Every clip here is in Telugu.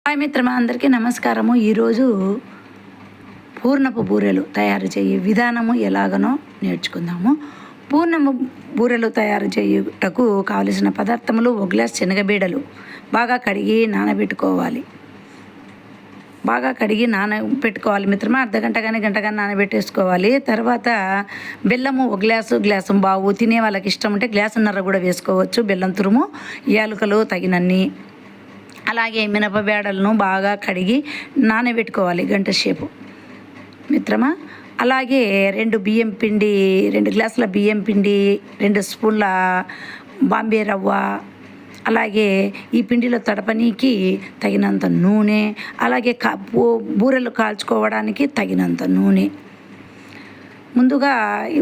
హాయ్ మిత్రమా, అందరికీ నమస్కారము. ఈరోజు పూర్ణపు బూరెలు తయారు చేయే విధానము ఎలాగనో నేర్చుకుందాము. పూర్ణపు బూరెలు తయారు చేయుటకు కావలసిన పదార్థములు: 1 గ్లాస్ శనగబీడలు బాగా కడిగి నానబెట్టుకోవాలి. మిత్రమా. అర్ధగంట కానీ గంట కానీ నానబెట్టేసుకోవాలి. తర్వాత బెల్లము 1 గ్లాసు బావు. తినే వాళ్ళకి ఇష్టం ఉంటే గ్లాసున్నర కూడా వేసుకోవచ్చు. బెల్లం తురుము, యాలకులు తగినన్ని, అలాగే మినపబేడలను బాగా కడిగి నానబెట్టుకోవాలి గంట సేపు మిత్రమా. అలాగే 2 గ్లాసుల బియ్యం పిండి, 2 స్పూన్ల బాంబే రవ్వ, అలాగే ఈ పిండిలో తడపనీకి తగినంత నూనె, అలాగే బూరెలు కాల్చుకోవడానికి తగినంత నూనె. ముందుగా ఈ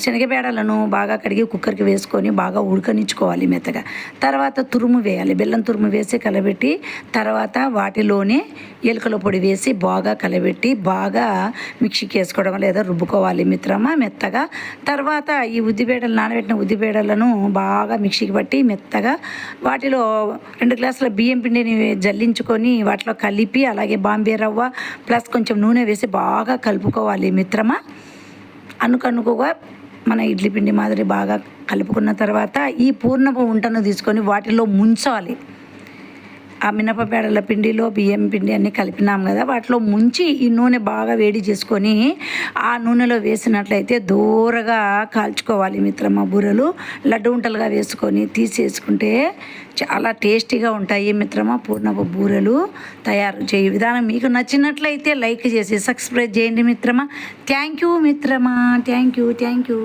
శనగబేడలను బాగా కడిగి కుక్కర్కి వేసుకొని బాగా ఉడకనిచ్చుకోవాలి మెత్తగా. తర్వాత తురుము వేయాలి. బెల్లం తురుము వేసి కలబెట్టి, తర్వాత వాటిలోనే ఎలుకల పొడి వేసి బాగా కలబెట్టి బాగా మిక్సీకి వేసుకోవడం లేదా రుబ్బుకోవాలి మిత్రమా మెత్తగా. తర్వాత ఈ నానబెట్టిన ఉద్దిబేడలను బాగా మిక్సీకి పట్టి మెత్తగా వాటిలో 2 గ్లాసుల బియ్యం పిండిని జల్లించుకొని వాటిలో కలిపి, అలాగే బాంబే రవ్వ ప్లస్ కొంచెం నూనె వేసి బాగా కలుపుకోవాలి మిత్రమా. అనుకనుకోగా మన ఇడ్లీ పిండి మాదిరి బాగా కలుపుకున్న తర్వాత ఈ పూర్ణపు ఉంటను తీసుకొని వాటిలో ముంచాలి. ఆ మినపబేడల పిండిలో బియ్యం పిండి అన్నీ కలిపినాం కదా, వాటిలో ముంచి ఈ నూనె బాగా వేడి చేసుకొని ఆ నూనెలో వేసినట్లయితే దూరగా కాల్చుకోవాలి మిత్రమా. బూరెలు లడ్డు ఉంటలుగా వేసుకొని తీసేసుకుంటే చాలా టేస్టీగా ఉంటాయి మిత్రమా. పూర్ణపు బూరెలు తయారు చేయ విధానం మీకు నచ్చినట్లయితే లైక్ చేసి సబ్స్క్రైబ్ చేయండి మిత్రమా. థ్యాంక్ యూ మిత్రమా. Thank you.